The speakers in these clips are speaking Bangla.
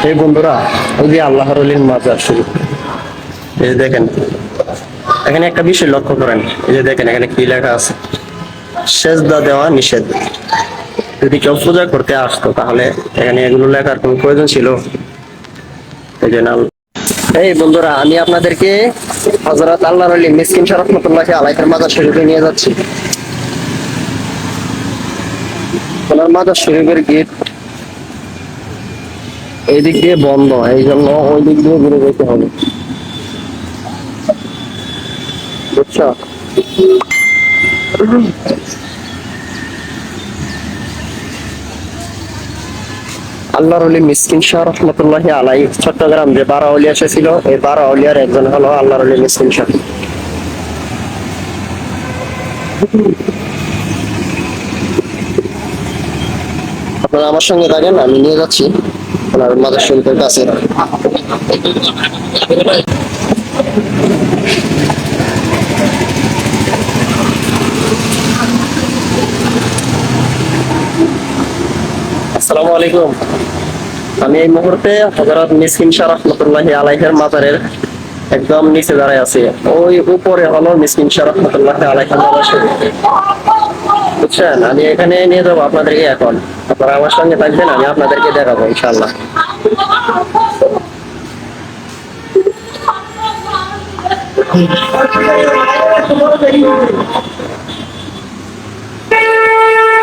এই বন্ধুরা, ওই যে আল্লাহর ওলির মাজার শরীফ, এই যে দেখেন, এখানে একটা বিষয় লক্ষ্য করেন। এই যে দেখেন এখানে কি লেখা আছে, সেজদা দেওয়া নিষেধ। যদি কেউ পূজা করতে আসতো তাহলে এখানে এগুলো লেখার কোনো প্রয়োজন ছিল? এই যে না। এই বন্ধুরা, আমি আপনাদেরকে হযরত আল্লাহর ওলি মিসকিন শাহ রহমাতুল্লাহি আলাইহির মাজার শরীফে নিয়ে যাচ্ছি। ওনার মাজার শরীফের গেট এই দিক দিয়ে বন্ধ, এই জন্য ওই দিক দিয়ে ঘুরে যেতে হবে, বুঝছো? আল্লাহর ওলি মিসকিন শাহ রহমাতুল্লাহি আলাইহি চট্টগ্রাম যে 12 আউলিয়া এসেছিল, এই 12 আউলিয়ার একজন হলো আল্লাহর ওলি মিসকিন শাহ। আপনারা আমার সঙ্গে থাকেন, আমি নিয়ে যাচ্ছি ওনার মাজার শরীফের কাছে। আসসালামু আলাইকুম। আমি এই মুহূর্তে হযরত মিসকিন শাহ রহমাতুল্লাহি আলাইহির মাজারের একদম নিচে দাঁড়ায় আছি। ওই উপরে হলো মিসকিন শাহ রহমাতুল্লাহি আলাইহির মাজার শরীফ, বুঝছেন? আমি এখানে নিয়ে যাবো আপনাদেরকে এখন। আপনারা আমার সঙ্গে থাকবেন, আমি আপনাদেরকে দেখাবো ইনশাআল্লাহ।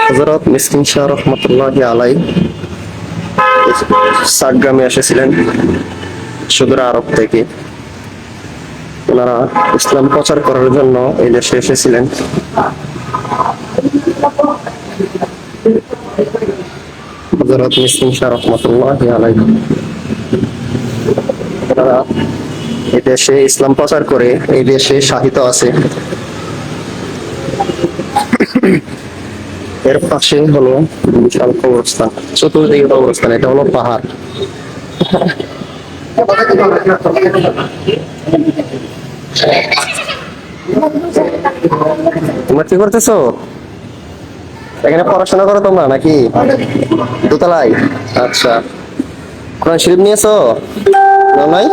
হযরত মিসকিন শাহ রহমাতুল্লাহি আলাইহি সাগ্রামে এসেছিলেন সুদূর আরব থেকে। ওনারা ইসলাম প্রচার করার জন্য এই দেশে এসেছিলেন। হযরত মিসকিন শাহ রহমাতুল্লাহি আলাইহি ওনারা এই দেশে ইসলাম প্রচার করে এই দেশে শাহিত আছে। এর পাশে হলো বিশাল কবরস্থান, চতুর্দিকে কবরস্থান, এটা হলো পাহাড়। তোমরা কি করতেছো? এখানে পড়াশোনা করো তোমরা নাকি? দোতলায়? আচ্ছা। কোরআন শরীফ নিয়েছো? নাও নাই?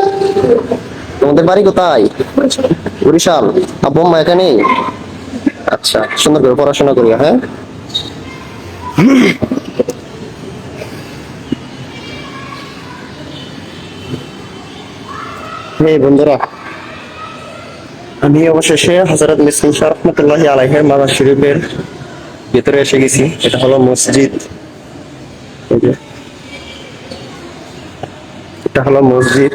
তোমাদের বাড়ি কোথায়? বরিশাল? আব্বু আম্মা এখানে? আচ্ছা, সুন্দর করে পড়াশোনা করিও, হ্যাঁ? এই বন্ধুরা, আমি অবশেষে হযরত মিসকিন শাহ রহমাতুল্লাহি আলাইহির মাজার শরীফের ভিতরে এসে গেছি। এটা হলো মসজিদ, এই যে এটা হলো মসজিদ,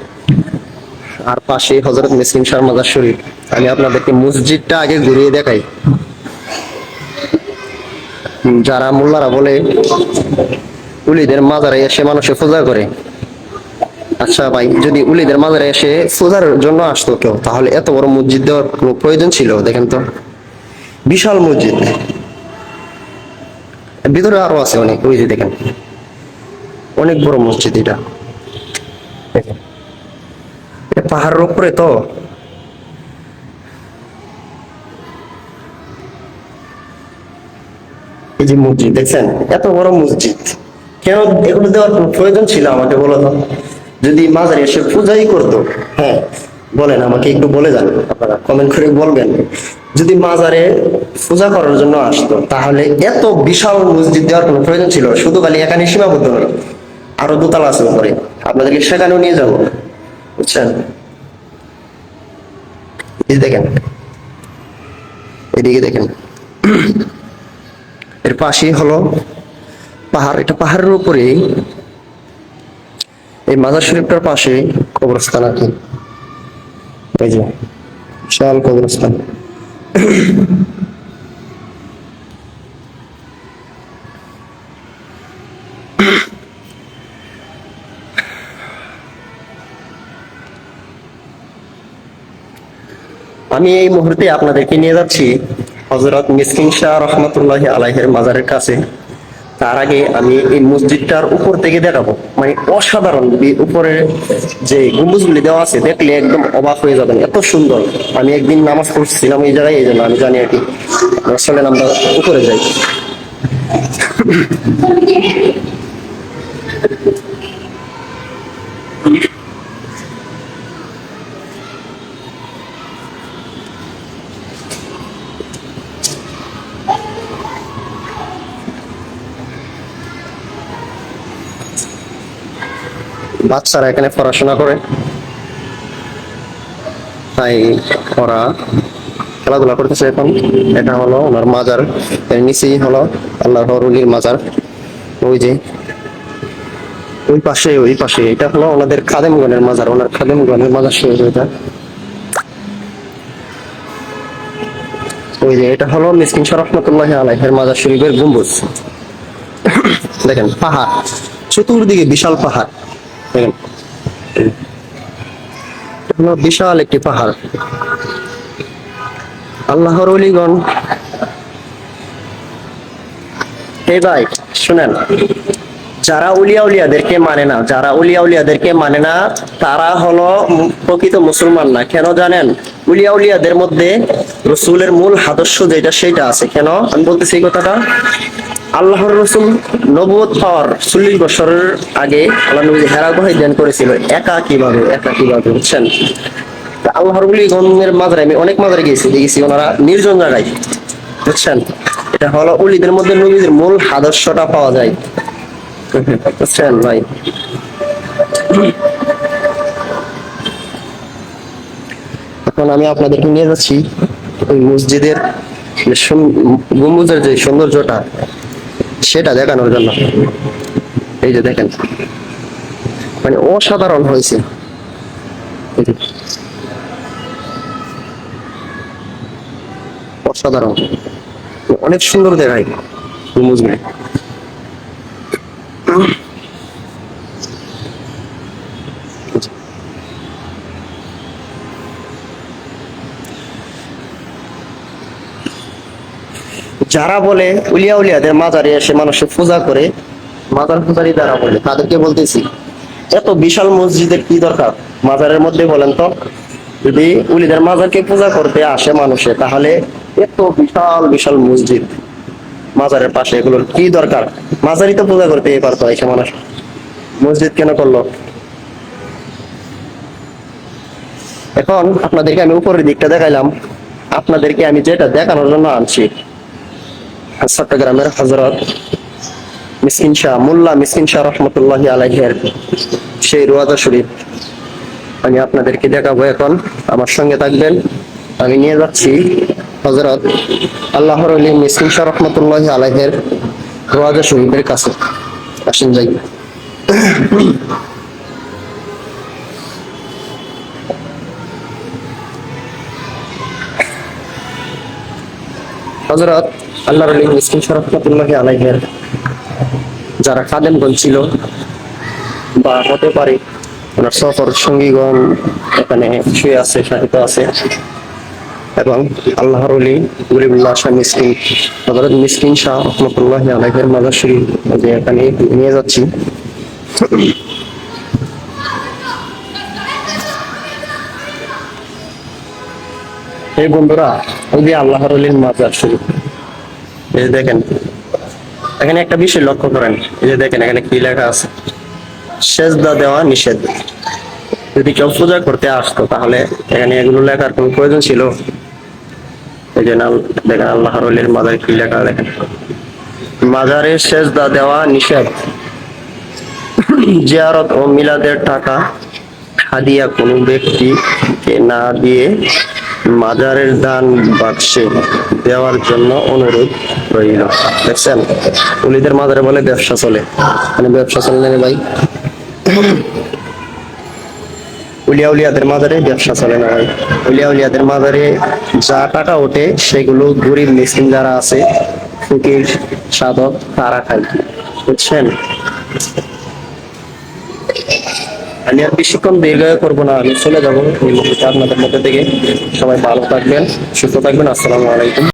আর পাশে হযরত মিসকিন শাহ মাজার শরীফ। আমি আপনাদেরকে মসজিদটা আগে ঘুরিয়ে দেখাই। যারা মোল্লারা বলে উলিদের মাজারে এসে মানুষে পূজা করে, আচ্ছা ভাই, যদি উলিদের মাজারে এসে পূজার জন্য আসতো কেউ, তাহলে এত বড় মসজিদ দেওয়ার কোনো প্রয়োজন ছিল? দেখেন তো, বিশাল মসজিদ, ভিতরে আরো আছে অনেক, ওই যে দেখেন অনেক বড় মসজিদ। এটা দেখেন, এটা পাহাড়ের উপরে তো। এই যে মসজিদ দেখছেন, এত বড় মসজিদ, কেন এগুলো দেওয়ার কোনো প্রয়োজন ছিল আমাকে বলো তো? যদি মাজারে এসে পূজাই করতো, হ্যাঁ বলেন, আমাকে একটু বলে যান, আপনারা কমেন্ট করে বলবেন। যদি মাজারে পূজা করার জন্য আসতো, তাহলে এত বিশাল মসজিদ দেওয়ার কোনো প্রয়োজন ছিল? শুধু খালি এখানে সীমাবদ্ধ নয়, আরো দোতলা আছে উপরে, আপনাদেরকে সেখানেও নিয়ে যাবো, বুঝছেন? এই দেখেন, এদিকে দেখেন, এর পাশেই হলো পাহাড়। এটা পাহাড়ের উপরে এই মাজার শরীফটার পাশে কবরস্থান আর কি। এই যে বিশাল কবরস্থান। আমি এই মুহূর্তে আপনাদেরকে নিয়ে যাচ্ছি হযরত মিসকিন শাহ রহমাতুল্লাহি আলাইহির মাজারের কাছে। তার আগে আমি এই মসজিদটার উপর থেকে দেখাবো, মানে অসাধারণ। উপরে যে গম্বুজগুলি দেওয়া আছে, দেখলে একদম অবাক হয়ে যাবেন, এত সুন্দর। আমি একদিন নামাজ পড়ছিলাম এই জায়গায়, এই জন্য আমি জানি আর কি। চলেন আমরা উপরে যাই। বাচ্চারা এখানে পড়াশোনা করে, তাই ওরা খেলাধুলা করতেছে এখন। এটা হলো ওনার মাজার, এর নিচেই হলো আল্লাহর ওলির মাজার। ওই যে ওই পাশে এটা হলো ওনাদের খাদেমগণের মাজার, ওনার খাদেমগণের মাজার শরীফ এটা। ওই যে এটা হলো মিসকিন শাহ রহমতুল্লাহ আলাইহির মাজার শরীফের গম্বুজ। দেখেন পাহাড়, চতুর্দিকে বিশাল পাহাড়, দেখেন এটা হলো বিশাল একটি পাহাড়। আল্লাহর ওলিগণ, এই ভাই শুনেন, যারা উলিয়াদেরকে মানে না, যারা উলিয়াদেরকে মানে না, তারা হলো প্রকৃত মুসলমান না। কেন জানেন? উলিয়াদের মধ্যে রসুলের মূল আদর্শ যেটা সেটা আছে। কেন আমি বলতেছি এই কথাটা? আল্লাহর রসুল নবুয়ত পাওয়ার 40 বছরের আগে আল্লাহ নবী হেরা গুহায় ধ্যান করেছিল একা কিভাবে বুঝছেন? আল্লাহর ওলিগণের মাজারে আমি অনেক মাজারে গেছি, দেখেছি ওনারা নির্জন জায়গায়, বুঝছেন? এটা হলো ওলিদের মধ্যে নবীদের মূল আদর্শটা পাওয়া যায়, বুঝছেন ভাই? এখন আমি আপনাদেরকে নিয়ে যাচ্ছি ওই মসজিদের গম্বুজের যে সৌন্দর্যটা সেটা দেখানোর জন্য। এই যে দেখেন, মানে অসাধারণ হয়েছে। অসাধারণ, অনেক সুন্দর দেখায় গম্বুজগুলো। যারা বলে উলিয়াদের মাজারে এসে মানুষের পূজা করে, মাজার পূজারি যারা বলে, তাদেরকে বলতেছি এত বিশাল মসজিদের কি দরকার মাজারের মধ্যে? বলেন তো, যদি উলিদের মাজারকে পূজা করতে আসে মানুষে, তাহলে এত বিশাল বিশাল মসজিদ মাজারের পাশে এগুলোর কি দরকার? মাজারই তো পূজা করতে পারতো এসে মানুষ, মসজিদ কেন করলো? এখন আপনাদেরকে আমি উপরের দিকটা দেখাইলাম, আপনাদেরকে আমি যেটা দেখানোর জন্য আনছি চট্টগ্রামের হযরত মোল্লা মিসকিন শাহ রহমতুল্লাহ আলাইহির সেই রওজা শরীফ আমি আপনাদেরকে দেখাবো। এখন আমার সঙ্গে থাকবেন, আমি নিয়ে যাচ্ছি হযরত আল্লাহর ওলি মিসকিন শাহ রহমতুল্লাহ আলাইহির রওজা শরীফের কাছে। আসেন যাই। হযরত আল্লাহর ওলি মিসকিন শাহ রহমতুল্লাহ আলাইহির যারা খাদেমগণ ছিল, বা হতে পারে ওনার সফর সঙ্গীগণ এখানে শুয়ে আছে, শাহিত আছে, এবং আল্লাহর ওলি গরিবুল্লাহ শাহ মিসকিন হযরত মিসকিন শাহ রহমতুল্লাহ আলাইহির মাজার শরীফ যে এখানে নিয়ে যাচ্ছি। এই বন্ধুরা, ওই যে আল্লাহর ওলির মাজার শরীফ, এই দেখেন এখানে একটা বিষয় লক্ষ্য করেন। এই যে দেখেন এখানে কি লেখা আছে, সেজদা দেওয়া নিষেধ। যদি কেউ পূজা করতে আসতো তাহলে এখানে এগুলো লেখার কোন প্রয়োজন ছিল? এই যে দেখেন আল্লাহর ওলির মাজারে কি লেখা, দেখেন মাজারে সেজদা দেওয়া নিষেধ। জিয়ারত ও মিলাদের টাকা হাদিয়া কোনো ব্যক্তিকে না দিয়ে মাজারের দান বাক্সে দেওয়ার জন্য অনুরোধ রইল। দেখছেন, উলিদের মাজারে বলে ব্যবসা চলে, মানে ব্যবসা চলে না ভাই। উলিয়াদের মাজারে ব্যবসা চলে না ভাই। উলিয়াদের মাজারে যা টাকা ওঠে সেগুলো গরিব মিসকিন যারা আছে, ফকির সাধক, তারা খায়, বুঝছেন? আমি আর বেশিক্ষণ দীর্ঘ করবো না, আমি চলে যাবো এই মুহূর্তে আপনাদের মধ্যে থেকে। সবাই ভালো থাকবেন, সুস্থ থাকবেন। আসসালামু আলাইকুম।